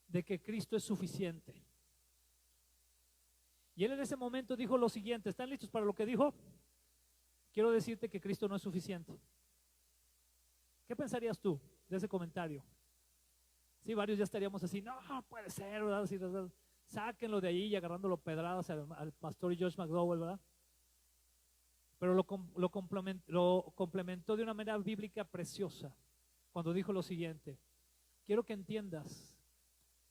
de que Cristo es suficiente. Y él en ese momento dijo lo siguiente, ¿están listos para lo que dijo? Quiero decirte que Cristo no es suficiente. ¿Qué pensarías tú de ese comentario? Sí, varios ya estaríamos así, no puede ser, ¿verdad? Así, sáquenlo de ahí y agarrándolo pedradas al pastor Josh McDowell, ¿verdad? Pero lo complementó de una manera bíblica preciosa cuando dijo lo siguiente, quiero que entiendas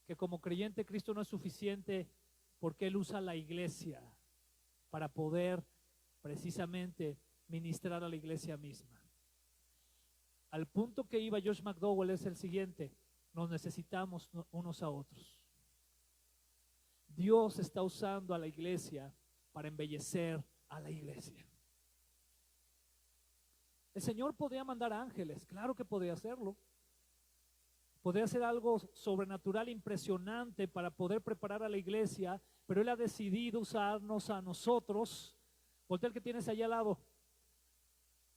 que como creyente Cristo no es suficiente porque Él usa la iglesia para poder precisamente ministrar a la iglesia misma. Al punto que iba Josh McDowell es el siguiente, nos necesitamos unos a otros. Dios está usando a la iglesia para embellecer a la iglesia. El Señor podía mandar ángeles, claro que podía hacerlo. Podría hacer algo sobrenatural, impresionante para poder preparar a la iglesia, pero Él ha decidido usarnos a nosotros. Voltea el que tienes allá al lado.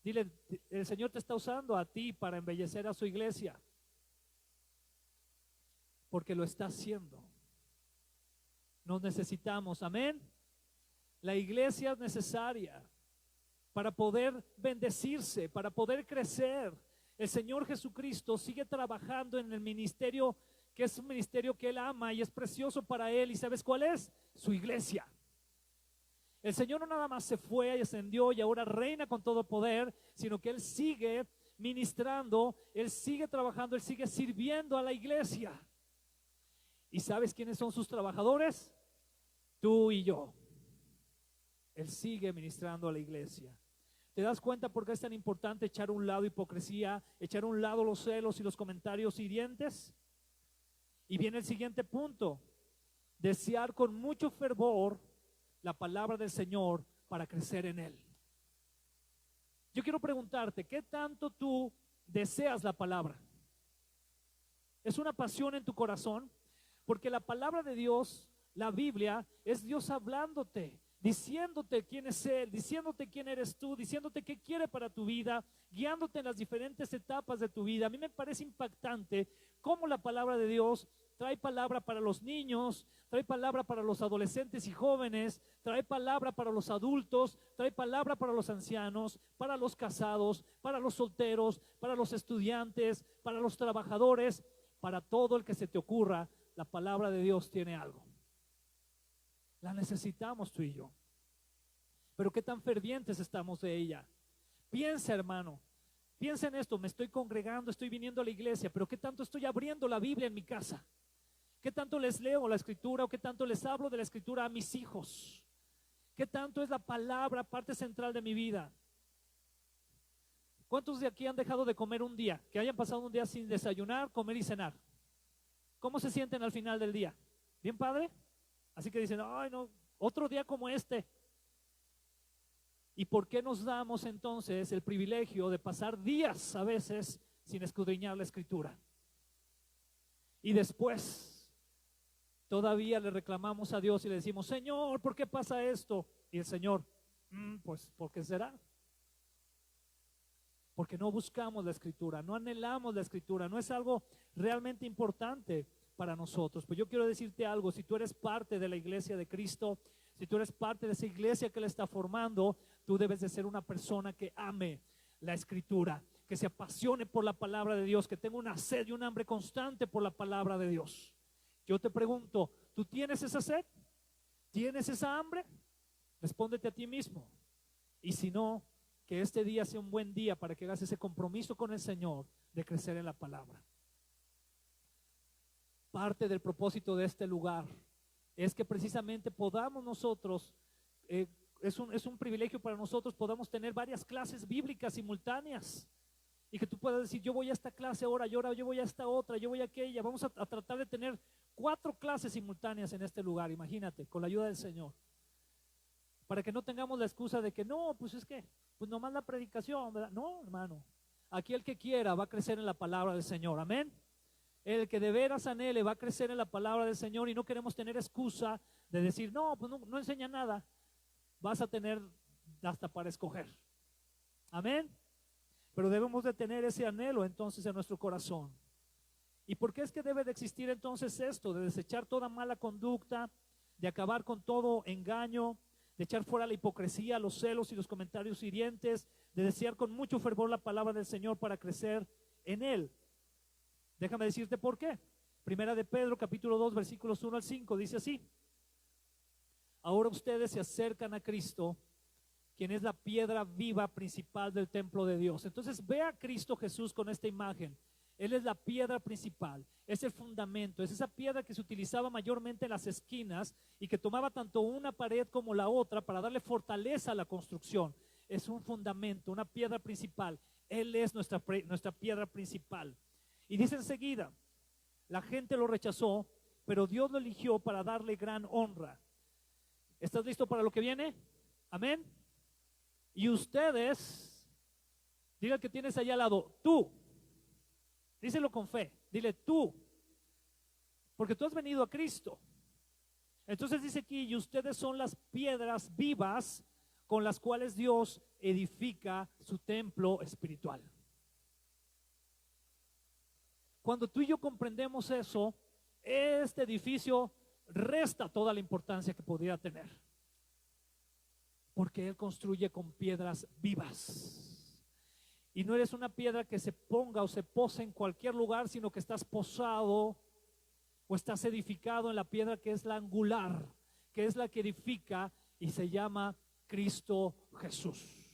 Dile, el Señor te está usando a ti para embellecer a su iglesia. Porque lo está haciendo. Nos necesitamos, amén. La iglesia es necesaria para poder bendecirse, para poder crecer. El Señor Jesucristo sigue trabajando en el ministerio, que es un ministerio que Él ama y es precioso para Él. ¿Y sabes cuál es? Su iglesia. El Señor no nada más se fue y ascendió y ahora reina con todo poder, sino que Él sigue ministrando, Él sigue trabajando, Él sigue sirviendo a la iglesia. ¿Y sabes quiénes son sus trabajadores? Tú y yo. Él sigue ministrando a la iglesia. ¿Te das cuenta por qué es tan importante echar a un lado hipocresía, echar a un lado los celos y los comentarios hirientes? Y viene el siguiente punto: desear con mucho fervor la palabra del Señor para crecer en Él. Yo quiero preguntarte, ¿qué tanto tú deseas la palabra? ¿Es una pasión en tu corazón? Porque la palabra de Dios, la Biblia, es Dios hablándote, diciéndote quién es Él, diciéndote quién eres tú, diciéndote qué quiere para tu vida, guiándote en las diferentes etapas de tu vida. A mí me parece impactante cómo la palabra de Dios trae palabra para los niños, trae palabra para los adolescentes y jóvenes, trae palabra para los adultos, trae palabra para los ancianos, para los casados, para los solteros, para los estudiantes, para los trabajadores, para todo el que se te ocurra. La palabra de Dios tiene algo. La necesitamos tú y yo. Pero qué tan fervientes estamos de ella. Piensa, hermano, piensa en esto: me estoy congregando, estoy viniendo a la iglesia, pero qué tanto estoy abriendo la Biblia en mi casa. ¿Qué tanto les leo la escritura o qué tanto les hablo de la escritura a mis hijos? ¿Qué tanto es la palabra parte central de mi vida? ¿Cuántos de aquí han dejado de comer un día? Que hayan pasado un día sin desayunar, comer y cenar. ¿Cómo se sienten al final del día? ¿Bien padre? Así que dicen, ay no, otro día como este. ¿Y por qué nos damos entonces el privilegio de pasar días a veces sin escudriñar la escritura? Y después todavía le reclamamos a Dios y le decimos, Señor, ¿por qué pasa esto? Y el Señor, pues, ¿por qué será? Porque no buscamos la escritura, no anhelamos la escritura, no es algo realmente importante para nosotros. Pues yo quiero decirte algo: si tú eres parte de la iglesia de Cristo, si tú eres parte de esa iglesia que Él está formando, tú debes de ser una persona que ame la escritura, que se apasione por la palabra de Dios, que tenga una sed y un hambre constante por la palabra de Dios. Yo te pregunto, ¿tú tienes esa sed? ¿Tienes esa hambre? Respóndete a ti mismo. Y si no, que este día sea un buen día para que hagas ese compromiso con el Señor de crecer en la palabra. Parte del propósito de este lugar es que precisamente podamos nosotros, es un privilegio para nosotros, podamos tener varias clases bíblicas simultáneas. Y que tú puedas decir, yo voy a esta clase ahora, yo voy a esta otra, yo voy a aquella. Vamos a tratar de tener 4 clases simultáneas en este lugar, imagínate, con la ayuda del Señor. Para que no tengamos la excusa de que no, pues es que, pues nomás la predicación, ¿verdad? No, hermano, aquí el que quiera va a crecer en la palabra del Señor, amén. El que de veras anhele va a crecer en la palabra del Señor, y no queremos tener excusa de decir, no, pues no enseña nada. Vas a tener hasta para escoger, amén. Pero debemos de tener ese anhelo entonces en nuestro corazón. ¿Y por qué es que debe de existir entonces esto? De desechar toda mala conducta, de acabar con todo engaño, de echar fuera la hipocresía, los celos y los comentarios hirientes, de desear con mucho fervor la palabra del Señor para crecer en Él. Déjame decirte por qué. Primera de Pedro, capítulo 2, versículos 1 al 5, dice así: ahora ustedes se acercan a Cristo, quien es la piedra viva principal del templo de Dios. Entonces ve a Cristo Jesús con esta imagen. Él es la piedra principal, es el fundamento, es esa piedra que se utilizaba mayormente en las esquinas y que tomaba tanto una pared como la otra para darle fortaleza a la construcción. Es un fundamento, una piedra principal. Él es nuestra piedra principal. Y dice enseguida, la gente lo rechazó, pero Dios lo eligió para darle gran honra. ¿Estás listo para lo que viene? Amén. Y ustedes, diga que tienes allá al lado, tú, díselo con fe, dile tú, porque tú has venido a Cristo. Entonces dice aquí, y ustedes son las piedras vivas con las cuales Dios edifica su templo espiritual. Cuando tú y yo comprendemos eso, este edificio resta toda la importancia que podría tener. Porque Él construye con piedras vivas. Y no eres una piedra que se ponga o se pose en cualquier lugar, sino que estás posado o estás edificado en la piedra que es la angular, que es la que edifica y se llama Cristo Jesús.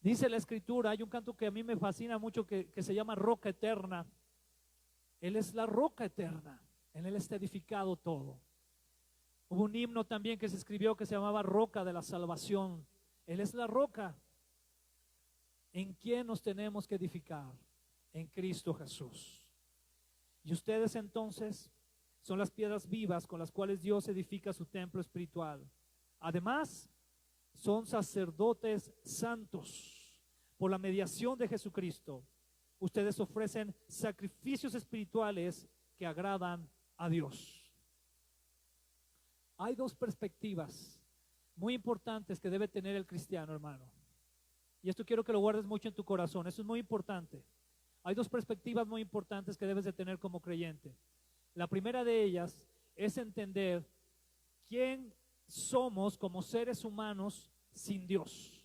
Dice la Escritura, hay un canto que a mí me fascina mucho que se llama Roca Eterna. Él es la roca eterna, en Él está edificado todo. Hubo un himno también que se escribió que se llamaba Roca de la Salvación. Él es la roca. ¿En quién nos tenemos que edificar? En Cristo Jesús. Y ustedes entonces son las piedras vivas con las cuales Dios edifica su templo espiritual. Además, son sacerdotes santos. Por la mediación de Jesucristo, ustedes ofrecen sacrificios espirituales que agradan a Dios. Hay dos perspectivas muy importantes que debe tener el cristiano, hermano. Y esto quiero que lo guardes mucho en tu corazón. Eso es muy importante. Hay dos perspectivas muy importantes que debes de tener como creyente. La primera de ellas es entender quién somos como seres humanos sin Dios.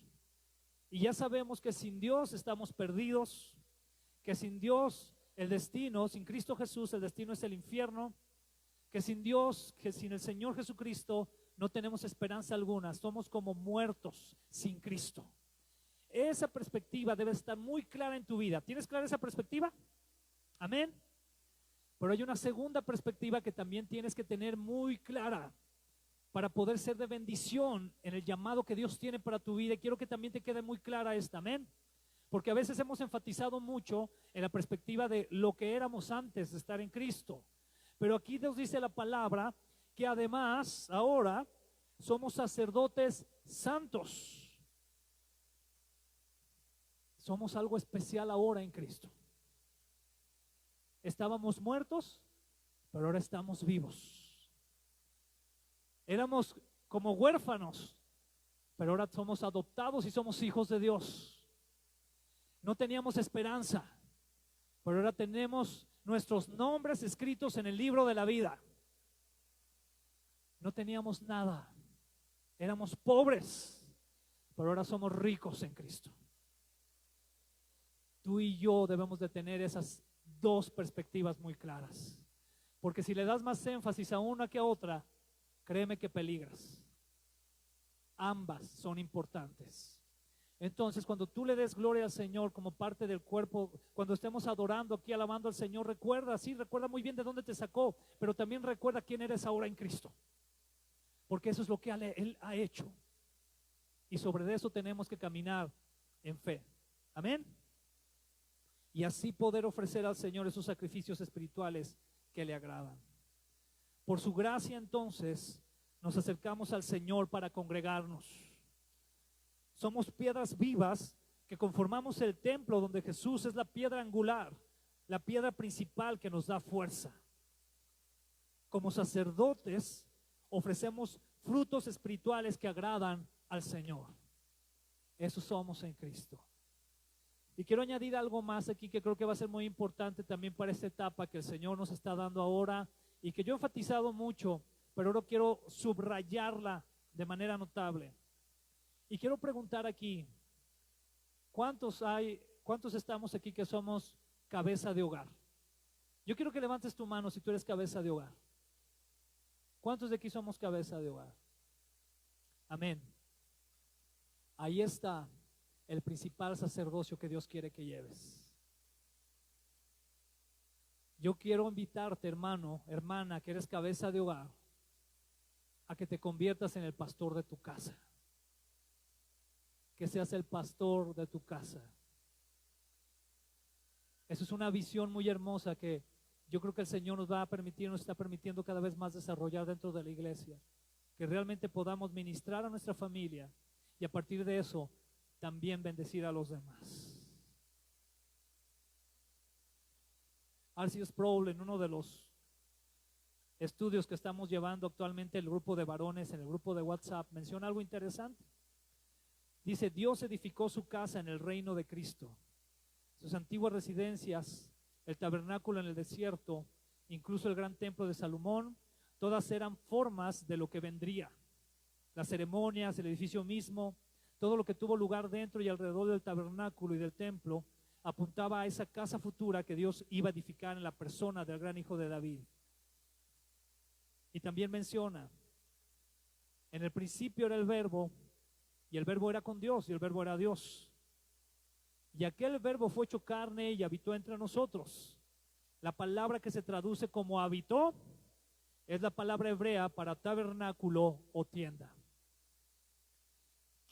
Y ya sabemos que sin Dios estamos perdidos, que sin Dios el destino, sin Cristo Jesús el destino es el infierno, que sin Dios, que sin el Señor Jesucristo no tenemos esperanza alguna, somos como muertos sin Cristo. Esa perspectiva debe estar muy clara en tu vida. ¿Tienes clara esa perspectiva? Amén. Pero hay una segunda perspectiva que también tienes que tener muy clara para poder ser de bendición en el llamado que Dios tiene para tu vida. Y quiero que también te quede muy clara esta, amén. Porque a veces hemos enfatizado mucho en la perspectiva de lo que éramos antes de estar en Cristo. Pero aquí Dios dice la palabra que además ahora somos sacerdotes santos. Somos algo especial ahora en Cristo. Estábamos muertos, pero ahora estamos vivos. Éramos como huérfanos, pero ahora somos adoptados y somos hijos de Dios. No teníamos esperanza, pero ahora tenemos nuestros nombres escritos en el libro de la vida. No teníamos nada, éramos pobres, pero ahora somos ricos en Cristo. Tú y yo debemos de tener esas dos perspectivas muy claras, porque si le das más énfasis a una que a otra, créeme que peligras. Ambas son importantes. Entonces, cuando tú le des gloria al Señor como parte del cuerpo, cuando estemos adorando aquí, alabando al Señor, recuerda muy bien de dónde te sacó, pero también recuerda quién eres ahora en Cristo, porque eso es lo que Él ha hecho, y sobre eso tenemos que caminar en fe. Amén. Y así poder ofrecer al Señor esos sacrificios espirituales que le agradan. Por su gracia entonces nos acercamos al Señor para congregarnos. Somos piedras vivas que conformamos el templo donde Jesús es la piedra angular, la piedra principal que nos da fuerza. Como sacerdotes ofrecemos frutos espirituales que agradan al Señor. Eso somos en Cristo. Y quiero añadir algo más aquí que creo que va a ser muy importante también para esta etapa que el Señor nos está dando ahora y que yo he enfatizado mucho, pero ahora quiero subrayarla de manera notable. Y quiero preguntar aquí, ¿cuántos estamos aquí que somos cabeza de hogar? Yo quiero que levantes tu mano si tú eres cabeza de hogar. ¿Cuántos de aquí somos cabeza de hogar? Amén. Ahí está el principal sacerdocio que Dios quiere que lleves. Yo quiero invitarte, hermano, hermana, que eres cabeza de hogar, a que te conviertas en el pastor de tu casa. Que seas el pastor de tu casa. Eso es una visión muy hermosa que yo creo que el Señor nos está permitiendo cada vez más desarrollar dentro de la iglesia. Que realmente podamos ministrar a nuestra familia y a partir de eso también bendecir a los demás. R.C. Sproul, en uno de los estudios que estamos llevando actualmente el grupo de varones en el grupo de WhatsApp, menciona algo interesante. Dice: Dios edificó su casa en el reino de Cristo. Sus antiguas residencias, el tabernáculo en el desierto, incluso el gran templo de Salomón, todas eran formas de lo que vendría. Las ceremonias, el edificio mismo, todo lo que tuvo lugar dentro y alrededor del tabernáculo y del templo apuntaba a esa casa futura que Dios iba a edificar en la persona del gran hijo de David. Y también menciona, en el principio era el verbo, y el verbo era con Dios, y el verbo era Dios. Y aquel verbo fue hecho carne y habitó entre nosotros. La palabra que se traduce como habitó es la palabra hebrea para tabernáculo o tienda.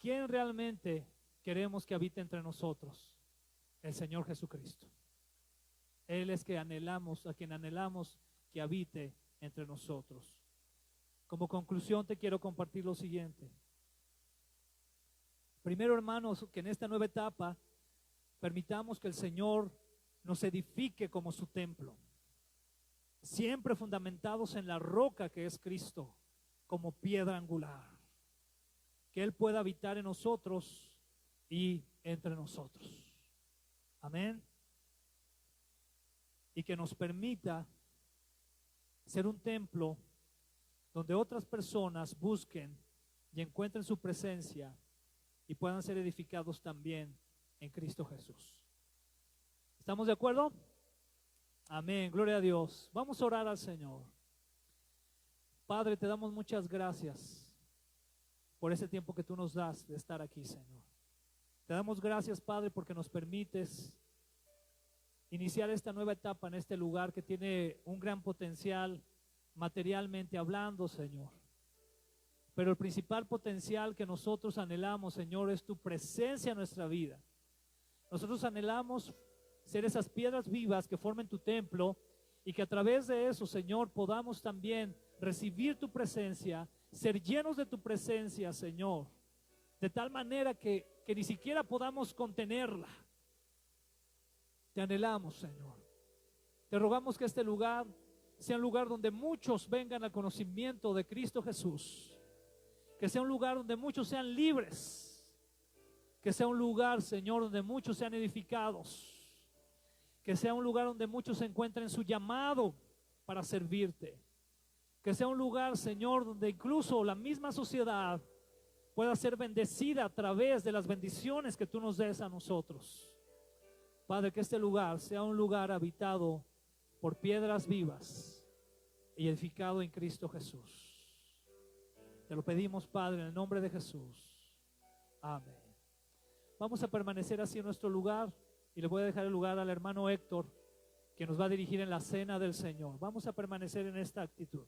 ¿quién realmente queremos que habite entre nosotros? El Señor Jesucristo. Él es que anhelamos, a quien anhelamos que habite entre nosotros. Como conclusión te quiero compartir lo siguiente. Primero, hermanos, que en esta nueva etapa permitamos que el Señor nos edifique como su templo, siempre fundamentados en la roca que es Cristo, como piedra angular. Que Él pueda habitar en nosotros y entre nosotros. Amén. Y que nos permita ser un templo donde otras personas busquen y encuentren su presencia y puedan ser edificados también en Cristo Jesús. ¿Estamos de acuerdo? Amén, gloria a Dios. Vamos a orar al Señor. Padre, te damos muchas gracias por ese tiempo que tú nos das de estar aquí, Señor. Te damos gracias, Padre, porque nos permites iniciar esta nueva etapa en este lugar que tiene un gran potencial materialmente hablando, Señor. Pero el principal potencial que nosotros anhelamos, Señor, es tu presencia en nuestra vida. Nosotros anhelamos ser esas piedras vivas que formen tu templo y que a través de eso, Señor, podamos también recibir tu presencia, ser llenos de tu presencia, Señor, de tal manera que ni siquiera podamos contenerla. Te anhelamos, Señor. Te rogamos que este lugar sea un lugar donde muchos vengan al conocimiento de Cristo Jesús. Que sea un lugar donde muchos sean libres. Que sea un lugar, Señor, donde muchos sean edificados. Que sea un lugar donde muchos se encuentren su llamado para servirte. Que sea un lugar, Señor, donde incluso la misma sociedad pueda ser bendecida a través de las bendiciones que tú nos des a nosotros. Padre, que este lugar sea un lugar habitado por piedras vivas y edificado en Cristo Jesús. Te lo pedimos, Padre, en el nombre de Jesús. Amén. Vamos a permanecer así en nuestro lugar y le voy a dejar el lugar al hermano Héctor, que nos va a dirigir en la cena del Señor. Vamos a permanecer en esta actitud.